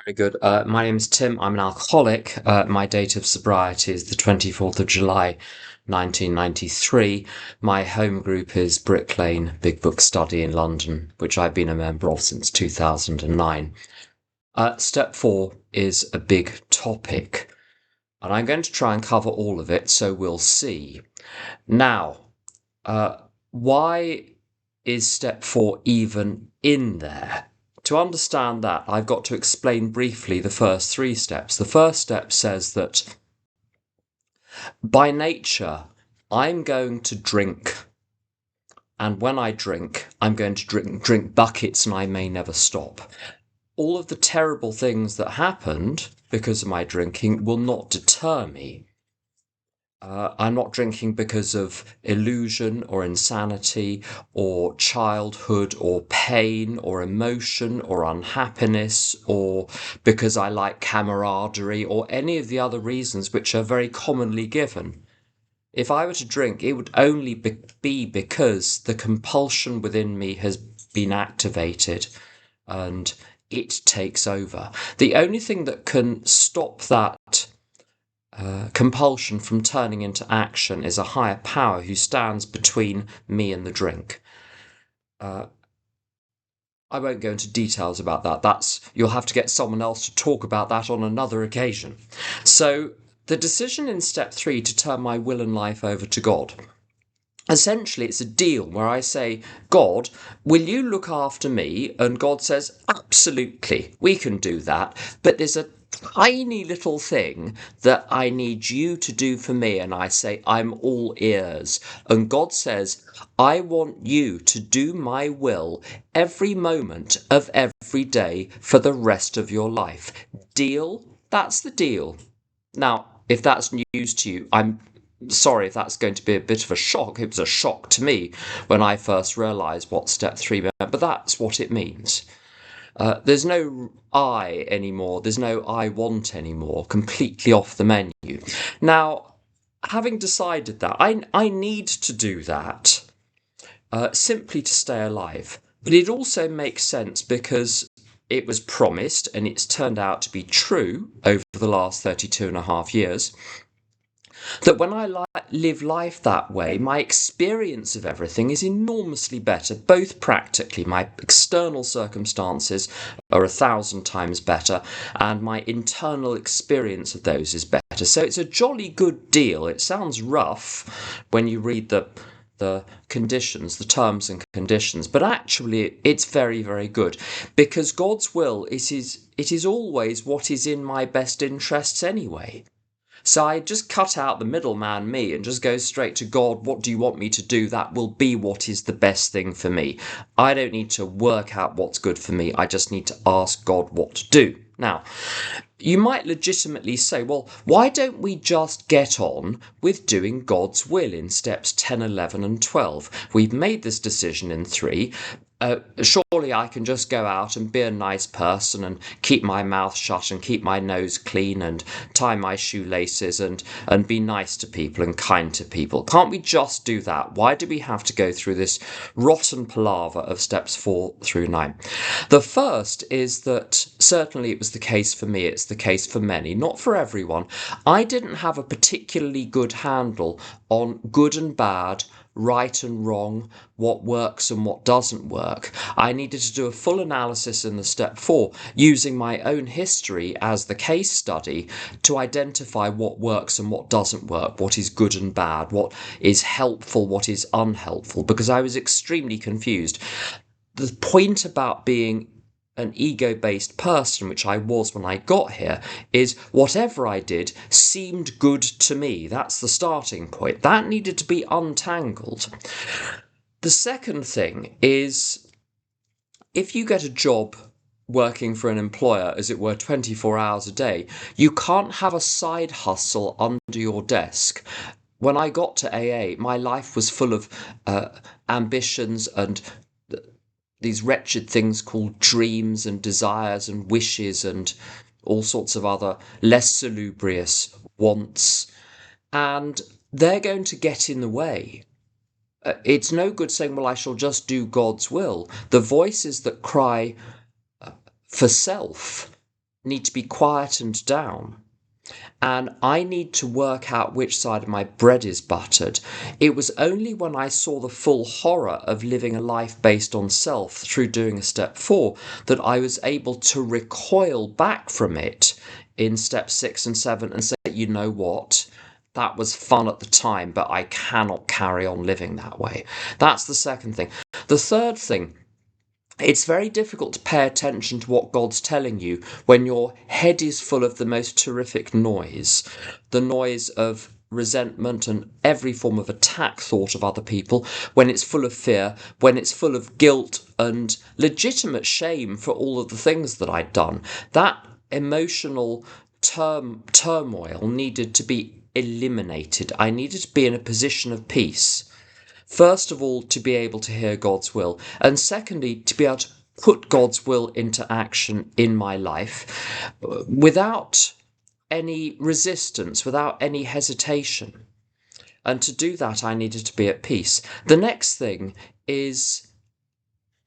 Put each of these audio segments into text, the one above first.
Very good. My name is Tim. I'm an alcoholic. My date of sobriety is the 24th of July, 1993. My home group is Brick Lane Big Book Study in London, which I've been a member of since 2009. Step 4 is a big topic, and I'm going to try and cover all of it, so we'll see. Now, why is step 4 even in there? To understand that, I've got to explain briefly the first 3 steps. The first step says that by nature, I'm going to drink. And when I drink, I'm going to drink buckets and I may never stop. All of the terrible things that happened because of my drinking will not deter me. I'm not drinking because of illusion or insanity or childhood or pain or emotion or unhappiness or because I like camaraderie or any of the other reasons which are very commonly given. If I were to drink, it would only be because the compulsion within me has been activated and it takes over. The only thing that can stop that compulsion from turning into action is a higher power who stands between me and the drink. I won't go into details about that. You'll have to get someone else to talk about that on another occasion. So the decision in step 3 to turn my will and life over to God. Essentially, it's a deal where I say, God, will you look after me? And God says, absolutely, we can do that. But there's a tiny little thing that I need you to do for me. And I say, I'm all ears. And God says, I want you to do my will every moment of every day for the rest of your life. Deal? That's the deal. Now, if that's news to you, I'm sorry if that's going to be a bit of a shock. It was a shock to me when I first realised what step 3 meant, but that's what it means. There's no I anymore. There's no I want anymore. Completely off the menu. Now, having decided that, I need to do that simply to stay alive. But it also makes sense because it was promised and it's turned out to be true over the last 32 and a half years. That when I live life that way, my experience of everything is enormously better, both practically. My external circumstances are 1,000 times better, and my internal experience of those is better. So it's a jolly good deal. It sounds rough when you read the conditions, the terms and conditions, but actually it's very, very good because God's will it is always what is in my best interests anyway. So I just cut out the middleman me and just go straight to God. What do you want me to do? That will be what is the best thing for me. I don't need to work out what's good for me. I just need to ask God what to do. Now, you might legitimately say, well, why don't we just get on with doing God's will in steps 10, 11 and 12? We've made this decision in 3. Surely I can just go out and be a nice person and keep my mouth shut and keep my nose clean and tie my shoelaces and be nice to people and kind to people. Can't we just do that? Why do we have to go through this rotten palaver of steps 4 through 9? The first is that certainly it was the case for me, it's the case for many, not for everyone. I didn't have a particularly good handle on good and bad, right and wrong, what works and what doesn't work. I needed to do a full analysis in the step 4 using my own history as the case study to identify what works and what doesn't work, what is good and bad, what is helpful, what is unhelpful, because I was extremely confused. The point about being an ego-based person, which I was when I got here, is whatever I did seemed good to me. That's the starting point. That needed to be untangled. The second thing is, if you get a job working for an employer, as it were, 24 hours a day, you can't have a side hustle under your desk. When I got to AA, my life was full of ambitions and these wretched things called dreams and desires and wishes and all sorts of other less salubrious wants. And they're going to get in the way. It's no good saying, well, I shall just do God's will. The voices that cry for self need to be quietened down. And I need to work out which side of my bread is buttered. It was only when I saw the full horror of living a life based on self through doing a step 4 that I was able to recoil back from it in step 6 and 7 and say, you know what? That was fun at the time, but I cannot carry on living that way. That's the second thing. The third thing, it's very difficult to pay attention to what God's telling you when your head is full of the most terrific noise, the noise of resentment and every form of attack thought of other people, when it's full of fear, when it's full of guilt and legitimate shame for all of the things that I'd done. That emotional turmoil needed to be eliminated. I needed to be in a position of peace. First of all, to be able to hear God's will, and secondly, to be able to put God's will into action in my life without any resistance, without any hesitation. And to do that, I needed to be at peace. The next thing is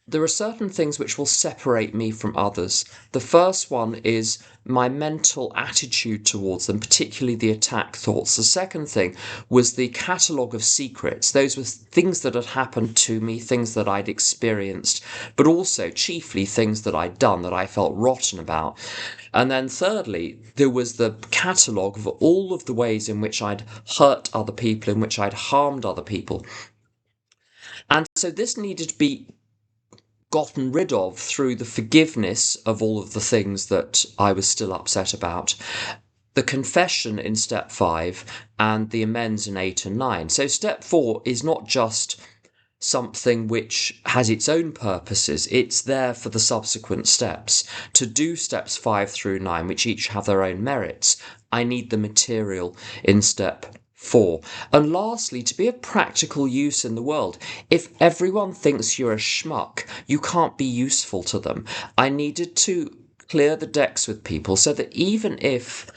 there are certain things which will separate me from others. The first one is my mental attitude towards them, particularly the attack thoughts. The second thing was the catalogue of secrets. Those were things that had happened to me, things that I'd experienced, but also chiefly things that I'd done that I felt rotten about. And then thirdly, there was the catalogue of all of the ways in which I'd hurt other people, in which I'd harmed other people. And so this needed to be gotten rid of through the forgiveness of all of the things that I was still upset about, the confession in step 5, and the amends in 8 and 9. So step 4 is not just something which has its own purposes, it's there for the subsequent steps. To do steps 5 through 9, which each have their own merits, I need the material in step 4. And lastly, to be of practical use in the world. If everyone thinks you're a schmuck, you can't be useful to them. I needed to clear the decks with people so that even if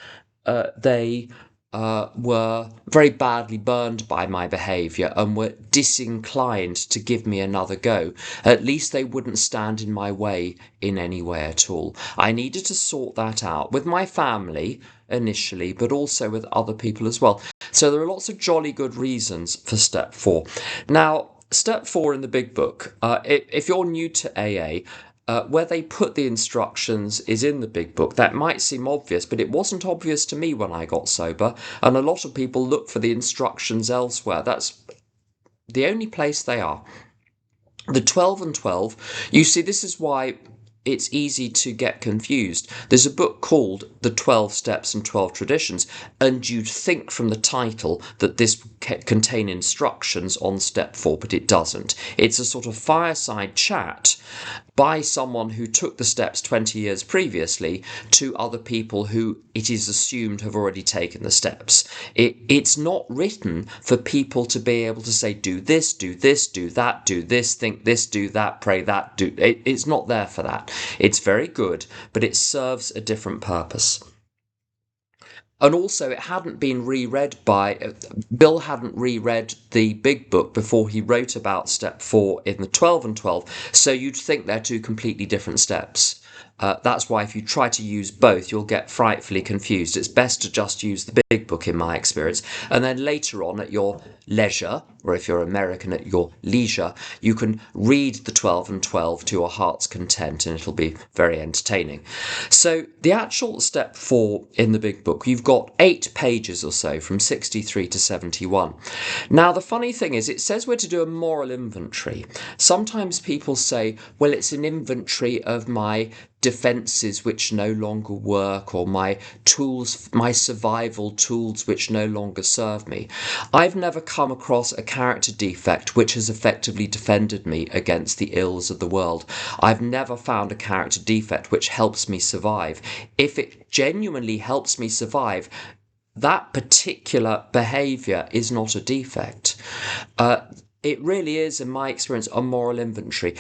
they were very badly burned by my behaviour and were disinclined to give me another go, at least they wouldn't stand in my way in any way at all. I needed to sort that out with my family initially, but also with other people as well. So there are lots of jolly good reasons for step 4. Now, step 4 in the big book, if you're new to AA, where they put the instructions is in the big book. That might seem obvious, but it wasn't obvious to me when I got sober, and a lot of people look for the instructions elsewhere. That's the only place they are. The 12 and 12, you see, this is why it's easy to get confused. There's a book called The 12 Steps and 12 Traditions, and you'd think from the title that this contain instructions on step 4, but it doesn't. It's a sort of fireside chat by someone who took the steps 20 years previously to other people who it is assumed have already taken the steps. It's not written for people to be able to say, do this, do that, do this, think this, do that, pray that, it's not there for that. It's very good, but it serves a different purpose. And also, it hadn't been reread Bill hadn't reread the big book before he wrote about step 4 in the 12 and 12, so you'd think they're two completely different steps. That's why if you try to use both, you'll get frightfully confused. It's best to just use the big book, in my experience. And then later on, at your leisure, or if you're American, at your leisure, you can read the 12 and 12 to your heart's content, and it'll be very entertaining. So the actual step 4 in the big book, you've got 8 pages or so, from 63 to 71. Now, the funny thing is, it says we're to do a moral inventory. Sometimes people say, well, it's an inventory of my defences which no longer work, or my tools, my survival tools which no longer serve me. I've never come across a character defect which has effectively defended me against the ills of the world. I've never found a character defect which helps me survive. If it genuinely helps me survive, that particular behaviour is not a defect. It really is, in my experience, a moral inventory,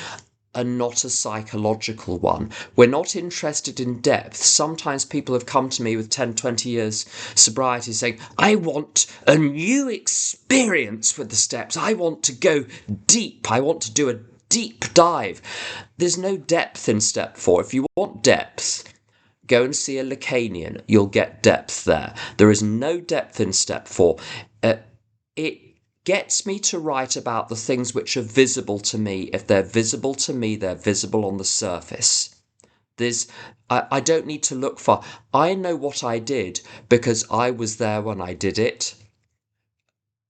and not a psychological one. We're not interested in depth. Sometimes people have come to me with 10, 20 years sobriety saying, I want a new experience with the steps. I want to go deep. I want to do a deep dive. There's no depth in step 4. If you want depth, Go and see a Lacanian. You'll get depth there. There is no depth in step 4. It gets me to write about the things which are visible to me. If they're visible to me, they're visible on the surface. I don't need to look far. I know what I did because I was there when I did it.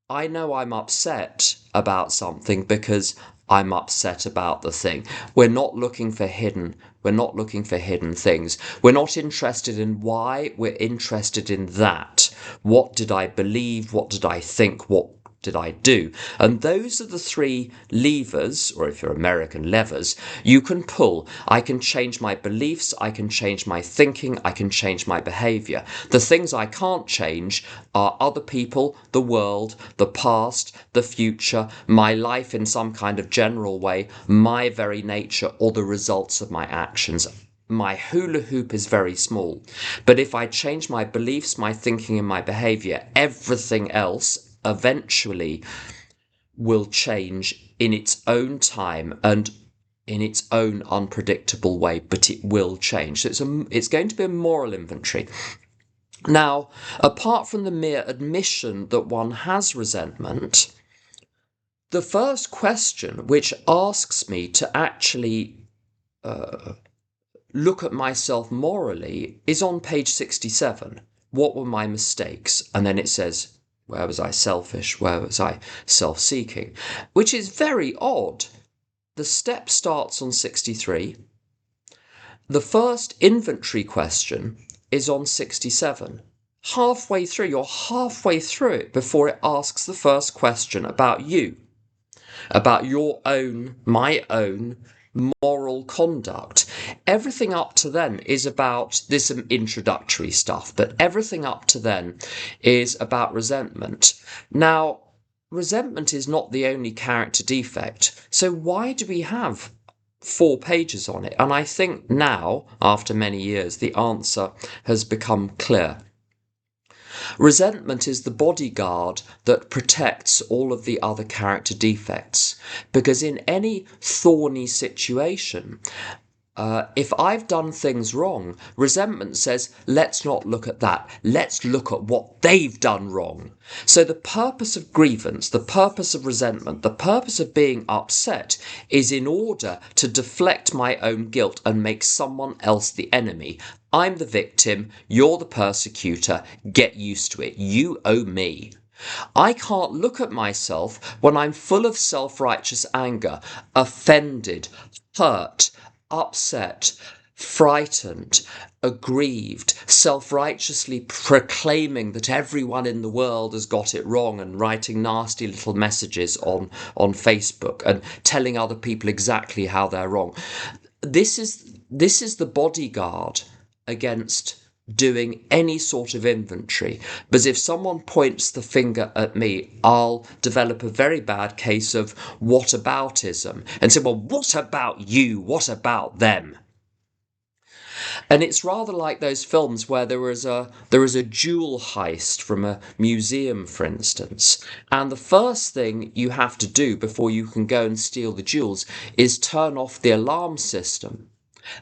I know I'm upset about something because I'm upset about the thing. We're not looking for hidden things. We're not interested in why, we're interested in that. What did I believe? What did I think? What did I do? And those are the 3 levers, or if you're American, levers, you can pull. I can change my beliefs, I can change my thinking, I can change my behaviour. The things I can't change are other people, the world, the past, the future, my life in some kind of general way, my very nature, or the results of my actions. My hula hoop is very small. But if I change my beliefs, my thinking, and my behaviour, everything else eventually will change in its own time and in its own unpredictable way, but it will change. So it's going to be a moral inventory. Now, apart from the mere admission that one has resentment, the first question, which asks me to actually look at myself morally, is on page 67. What were my mistakes? And then it says, where was I selfish? Where was I self-seeking? Which is very odd. The step starts on 63. The first inventory question is on 67. Halfway through, you're halfway through it before it asks the first question about you, about your own, my own moral conduct. Everything up to then is about, there's some introductory stuff, but everything up to then is about resentment. Now, resentment is not the only character defect, so why do we have 4 pages on it? And I think now, after many years, the answer has become clear. Resentment is the bodyguard that protects all of the other character defects, because in any thorny situation, if I've done things wrong, resentment says, let's not look at that. Let's look at what they've done wrong. So the purpose of grievance, the purpose of resentment, the purpose of being upset is in order to deflect my own guilt and make someone else the enemy. I'm the victim, you're the persecutor, get used to it. You owe me. I can't look at myself when I'm full of self-righteous anger, offended, hurt, upset, frightened, aggrieved, self-righteously proclaiming that everyone in the world has got it wrong and writing nasty little messages on Facebook and telling other people exactly how they're wrong. This is the bodyguard against doing any sort of inventory. But if someone points the finger at me, I'll develop a very bad case of whataboutism and say, well, what about you? What about them? And it's rather like those films where there is a jewel heist from a museum, for instance, and the first thing you have to do before you can go and steal the jewels is turn off the alarm system.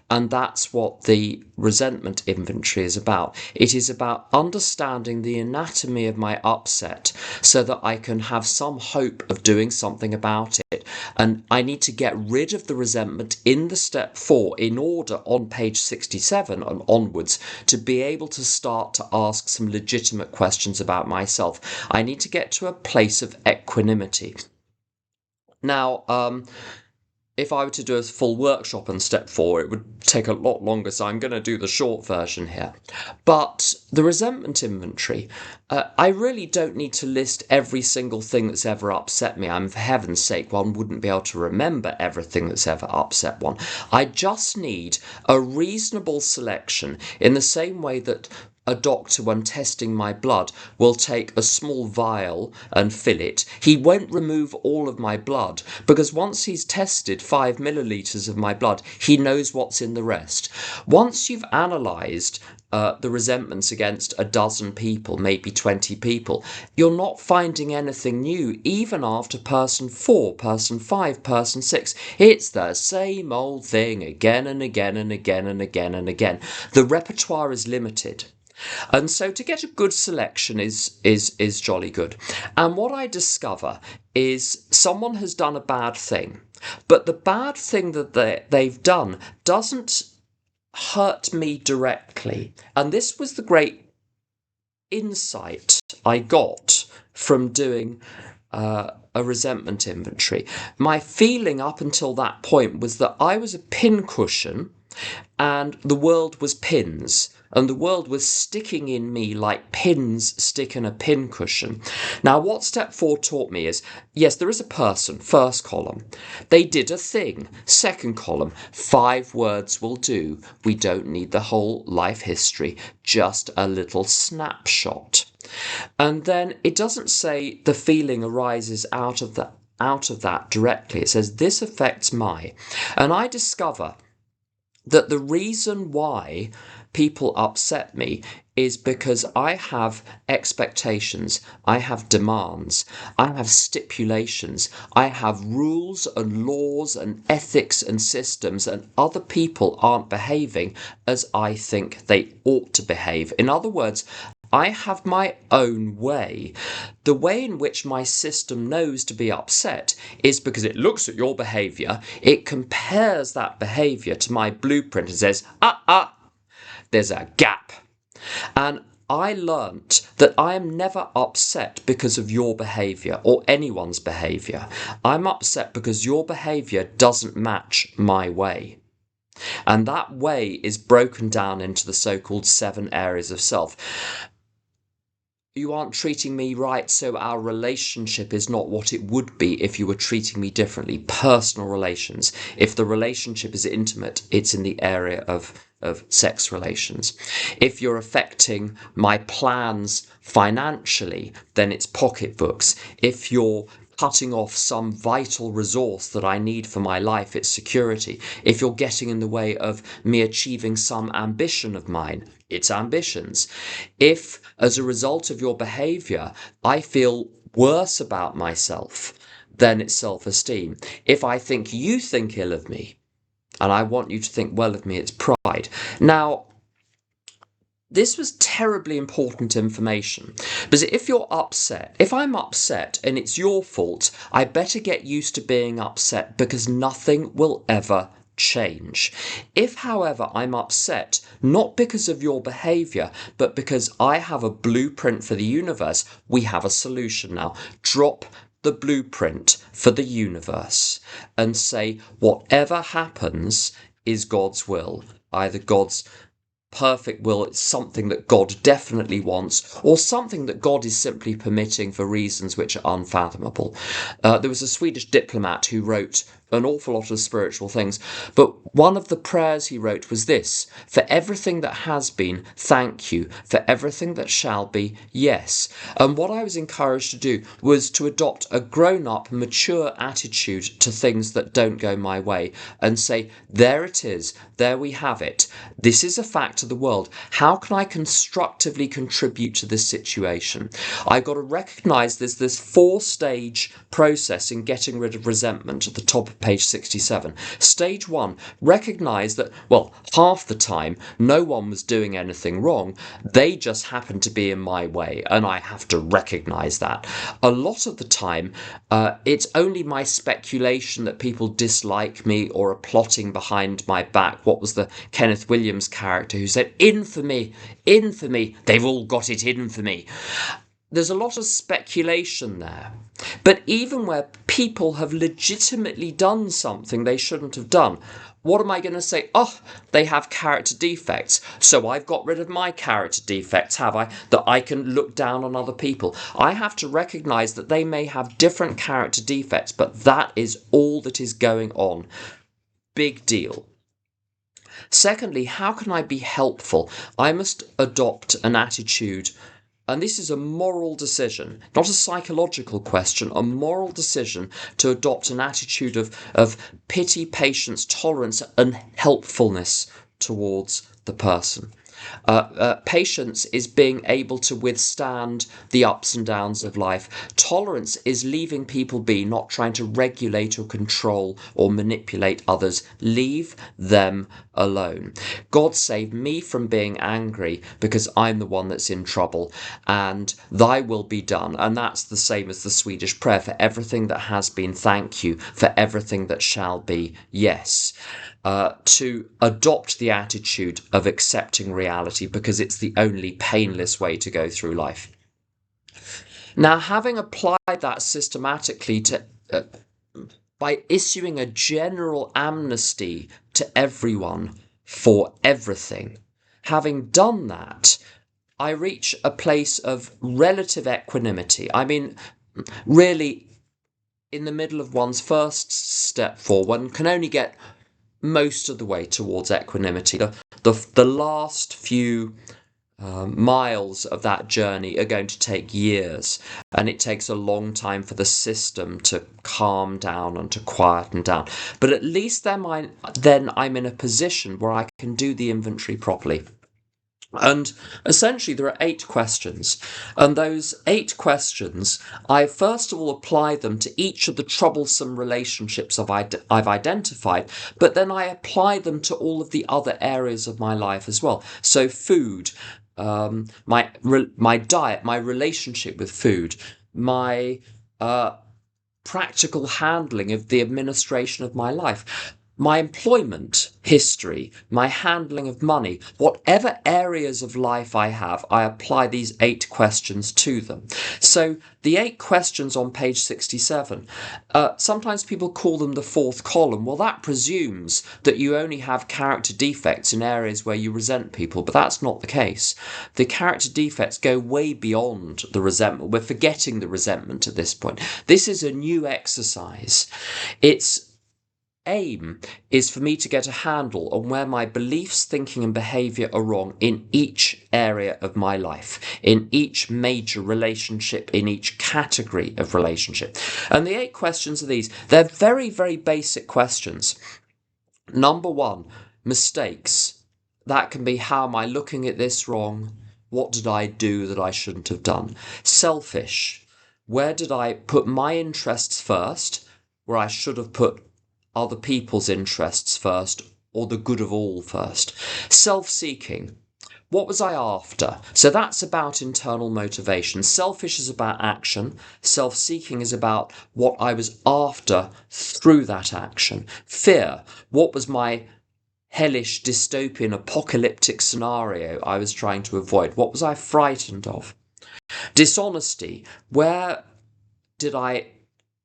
And that's what the resentment inventory is about. It is about understanding the anatomy of my upset so that I can have some hope of doing something about it. And I need to get rid of the resentment in the step 4 in order on page 67 and onwards to be able to start to ask some legitimate questions about myself. I need to get to a place of equanimity. Now, if I were to do a full workshop on step 4, it would take a lot longer, so I'm going to do the short version here. But the resentment inventory, I really don't need to list every single thing that's ever upset me. For heaven's sake, one wouldn't be able to remember everything that's ever upset one. I just need a reasonable selection in the same way that a doctor, when testing my blood, will take a small vial and fill it. He won't remove all of my blood, because once he's tested 5 millilitres of my blood, he knows what's in the rest. Once you've analysed the resentments against a dozen people, maybe 20 people, you're not finding anything new, even after person 4, person 5, person 6. It's the same old thing again and again and again and again and again. The repertoire is limited. And so to get a good selection is jolly good. And what I discover is someone has done a bad thing, but the bad thing that they've done doesn't hurt me directly. And this was the great insight I got from doing a resentment inventory. My feeling up until that point was that I was a pincushion and the world was pins, and the world was sticking in me like pins stick in a pincushion. Now, what step 4 taught me is, yes, there is a person, first column. They did a thing, second column. 5 words will do. We don't need the whole life history, just a little snapshot. And then it doesn't say the feeling arises out of that directly. It says this affects my, and I discover that the reason why people upset me is because I have expectations, I have demands, I have stipulations, I have rules and laws and ethics and systems, and other people aren't behaving as I think they ought to behave. In other words, I have my own way. The way in which my system knows to be upset is because it looks at your behaviour, it compares that behaviour to my blueprint and says, there's a gap. And I learnt that I am never upset because of your behaviour or anyone's behaviour. I'm upset because your behaviour doesn't match my way. And that way is broken down into the so-called 7 areas of self. You aren't treating me right, so our relationship is not what it would be if you were treating me differently. Personal relations. If the relationship is intimate, it's in the area of sex relations. If you're affecting my plans financially, then it's pocketbooks. If you're cutting off some vital resource that I need for my life, it's security. If you're getting in the way of me achieving some ambition of mine, it's ambitions. If, as a result of your behaviour, I feel worse about myself, then it's self-esteem. If I think you think ill of me, and I want you to think well of me, it's pride. Now, this was terribly important information, because if you're upset, if I'm upset and it's your fault, I better get used to being upset, because nothing will ever change. If, however, I'm upset, not because of your behaviour, but because I have a blueprint for the universe, we have a solution now. Drop the blueprint for the universe and say whatever happens is God's will. Either God's perfect will, it's something that God definitely wants, or something that God is simply permitting for reasons which are unfathomable. There was a Swedish diplomat who wrote an awful lot of spiritual things, but one of the prayers he wrote was this: for everything that has been, thank you. For everything that shall be, yes. And what I was encouraged to do was to adopt a grown-up, mature attitude to things that don't go my way, and say, there it is, there we have it. This is a fact of the world. How can I constructively contribute to this situation? I've got to recognise there's this 4-stage process in getting rid of resentment at the top of page 67. Stage 1, recognise that, well, half the time no one was doing anything wrong, they just happened to be in my way, and I have to recognise that. A lot of the time it's only my speculation that people dislike me or are plotting behind my back. What was the Kenneth Williams character who said, infamy, infamy, they've all got it in for me. There's a lot of speculation there. But even where people have legitimately done something they shouldn't have done, what am I going to say? Oh, they have character defects, so I've got rid of my character defects, have I? That I can look down on other people. I have to recognise that they may have different character defects, but that is all that is going on. Big deal. Secondly, how can I be helpful? I must adopt an attitude, and this is a moral decision, not a psychological question, a moral decision to adopt an attitude of pity, patience, tolerance, and helpfulness towards the person. Patience is being able to withstand the ups and downs of life. Tolerance is leaving people be, not trying to regulate or control or manipulate others. Leave them alone. God save me from being angry because I'm the one that's in trouble, and thy will be done. And that's the same as the Swedish prayer: for everything that has been, thank you; for everything that shall be, yes. To adopt the attitude of accepting reality because it's the only painless way to go through life. Now, having applied that systematically to by issuing a general amnesty to everyone for everything, having done that, I reach a place of relative equanimity. I mean, really, in the middle of one's first step forward, one can only get most of the way towards equanimity. The last few miles of that journey are going to take years, and it takes a long time for the system to calm down and to quieten down. But at least then I'm in a position where I can do the inventory properly. And essentially, there are 8 questions. And those 8 questions, I first of all apply them to each of the troublesome relationships I've identified, but then I apply them to all of the other areas of my life as well. So food, my diet, my relationship with food, my practical handling of the administration of my life, my employment history, my handling of money, whatever areas of life I have, I apply these 8 questions to them. So the 8 questions on page 67, sometimes people call them the 4th column. Well, that presumes that you only have character defects in areas where you resent people, but that's not the case. The character defects go way beyond the resentment. We're forgetting the resentment at this point. This is a new exercise. Its aim is for me to get a handle on where my beliefs, thinking and behaviour are wrong in each area of my life, in each major relationship, in each category of relationship. And the 8 questions are these. They're very, very basic questions. Number 1, mistakes. That can be, how am I looking at this wrong? What did I do that I shouldn't have done? Selfish. Where did I put my interests first, where I should have put other people's interests first, or the good of all first? Self-seeking. What was I after? So that's about internal motivation. Selfish is about action. Self-seeking is about what I was after through that action. Fear. What was my hellish, dystopian, apocalyptic scenario I was trying to avoid? What was I frightened of? Dishonesty. Where did I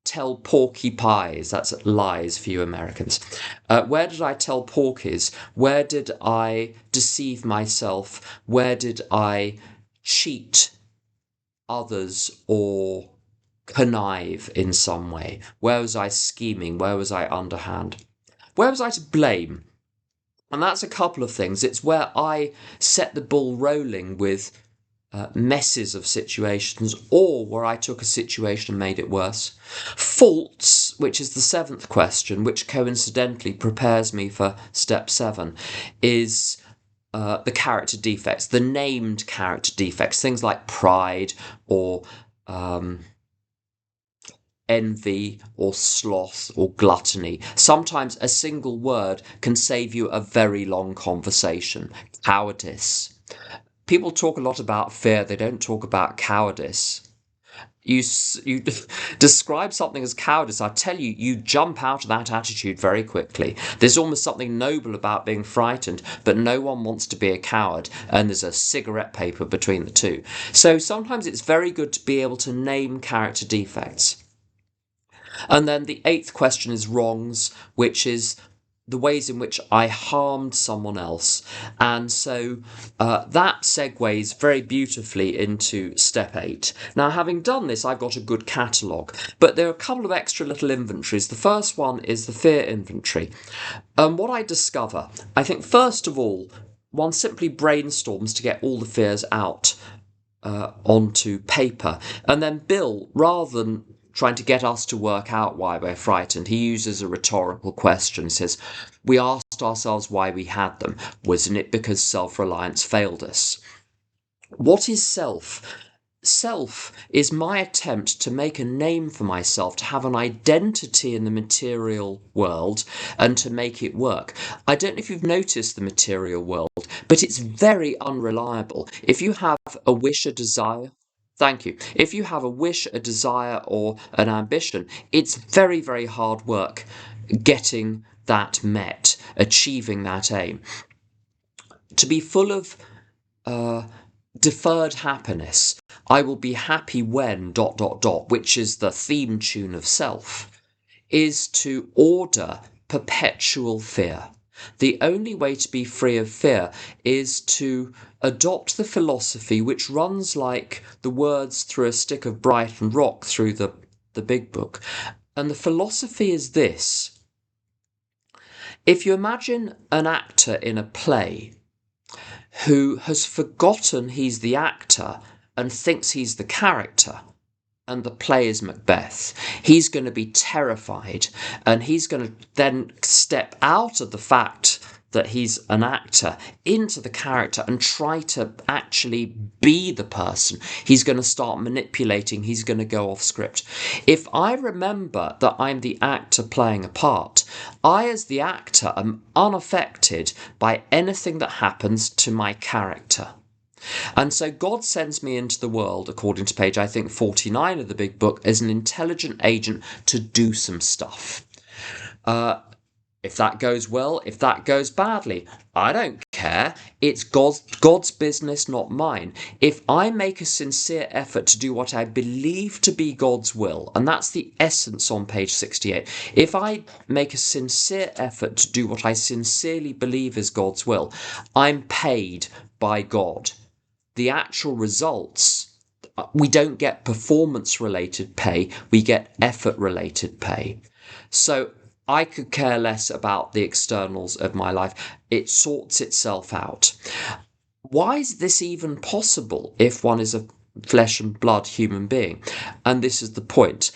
tell porcupines? That's lies for you Americans. Where did I tell porkies? Where did I deceive myself? Where did I cheat others or connive in some way? Where was I scheming? Where was I underhand? Where was I to blame? And that's a couple of things. It's where I set the ball rolling with messes of situations, or where I took a situation and made it worse. Faults, which is the 7th question, which coincidentally prepares me for step 7, is the character defects, the named character defects, things like pride or envy or sloth or gluttony. Sometimes a single word can save you a very long conversation. Cowardice. People talk a lot about fear, they don't talk about cowardice. You describe something as cowardice, I tell you, you jump out of that attitude very quickly. There's almost something noble about being frightened, but no one wants to be a coward, and there's a cigarette paper between the two. So sometimes it's very good to be able to name character defects. And then the 8th question is wrongs, which is the ways in which I harmed someone else. And so that segues very beautifully into step 8. Now, having done this, I've got a good catalogue, but there are a couple of extra little inventories. The first one is the fear inventory. What I discover, I think, first of all, one simply brainstorms to get all the fears out onto paper. And then Bill, rather than trying to get us to work out why we're frightened, he uses a rhetorical question. He says, we asked ourselves why we had them. Wasn't it because self-reliance failed us? What is self? Self is my attempt to make a name for myself, to have an identity in the material world and to make it work. I don't know if you've noticed the material world, but it's very unreliable. If you have a wish, a desire, thank you. If you have a wish, a desire, or an ambition, it's very, very hard work getting that met, achieving that aim. To be full of deferred happiness, I will be happy when ... which is the theme tune of self, is to order perpetual fear. The only way to be free of fear is to adopt the philosophy which runs like the words through a stick of Brighton rock through the big book. And the philosophy is this. If you imagine an actor in a play who has forgotten he's the actor and thinks he's the character, and the play is Macbeth, he's going to be terrified, and he's going to then step out of the fact that he's an actor into the character and try to actually be the person. He's going to start manipulating, he's going to go off script. If I remember that I'm the actor playing a part, I as the actor am unaffected by anything that happens to my character. And so God sends me into the world, according to page, I think, 49 of the big book, as an intelligent agent to do some stuff. If that goes well, if that goes badly, I don't care. It's God's business, not mine. If I make a sincere effort to do what I believe to be God's will, and that's the essence on page 68, if I make a sincere effort to do what I sincerely believe is God's will, I'm paid by God. The actual results, we don't get performance-related pay, we get effort-related pay. So I could care less about the externals of my life. It sorts itself out. Why is this even possible if one is a flesh and blood human being? And this is the point.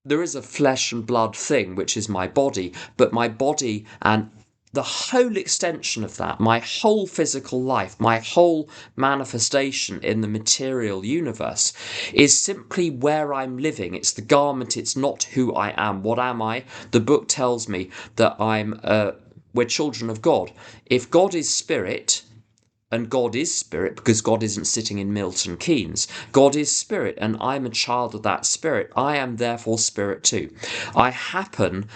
There is a flesh and blood thing, which is my body, but my body and the whole extension of that, my whole physical life, my whole manifestation in the material universe is simply where I'm living. It's the garment. It's not who I am. What am I? The book tells me that we're children of God. If God is spirit, and God is spirit, because God isn't sitting in Milton Keynes. God is spirit, and I'm a child of that spirit. I am therefore spirit too. I happen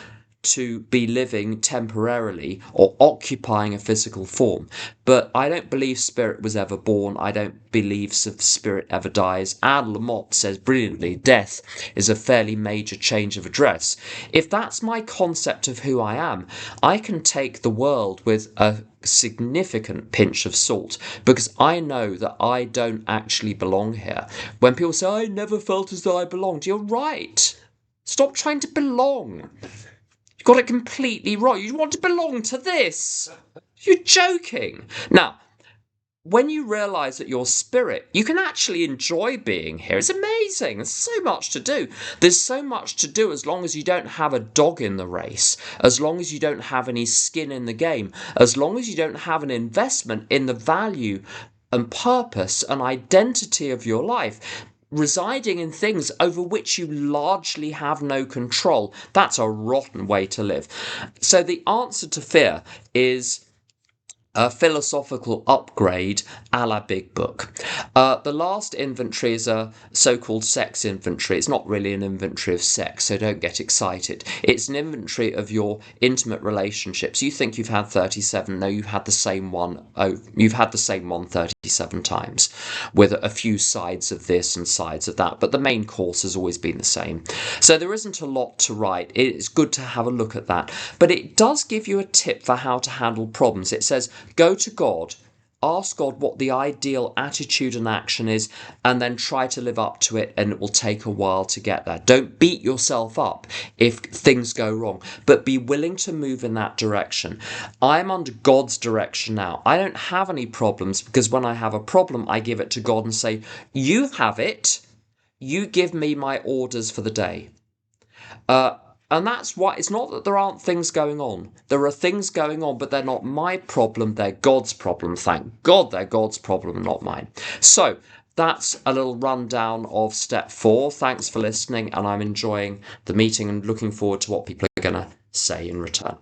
to be living temporarily or occupying a physical form. But I don't believe spirit was ever born. I don't believe spirit ever dies. Anne Lamott says brilliantly, death is a fairly major change of address. If that's my concept of who I am, I can take the world with a significant pinch of salt, because I know that I don't actually belong here. When people say, I never felt as though I belonged, you're right. Stop trying to belong. You got it completely wrong. You want to belong to this. You're joking. Now, when you realise that you're spirit, you can actually enjoy being here. It's amazing. There's so much to do. There's so much to do as long as you don't have a dog in the race, as long as you don't have any skin in the game, as long as you don't have an investment in the value and purpose and identity of your life, residing in things over which you largely have no control. That's a rotten way to live. So the answer to fear is a philosophical upgrade a la Big Book. The last inventory is a so-called sex inventory. It's not really an inventory of sex, so don't get excited. It's an inventory of your intimate relationships. You think you've had 37, no, you've had the same one. Oh, you've had the same one 37 times, with a few sides of this and sides of that, but the main course has always been the same. So there isn't a lot to write. It's good to have a look at that, but it does give you a tip for how to handle problems. It says, go to God, ask God what the ideal attitude and action is, and then try to live up to it, and it will take a while to get there. Don't beat yourself up if things go wrong, but be willing to move in that direction. I'm under God's direction now. I don't have any problems, because when I have a problem, I give it to God and say, you have it. You give me my orders for the day. And that's why it's not that there aren't things going on. There are things going on, but they're not my problem. They're God's problem. Thank God they're God's problem, not mine. So that's a little rundown of step 4. Thanks for listening, and I'm enjoying the meeting and looking forward to what people are going to say in return.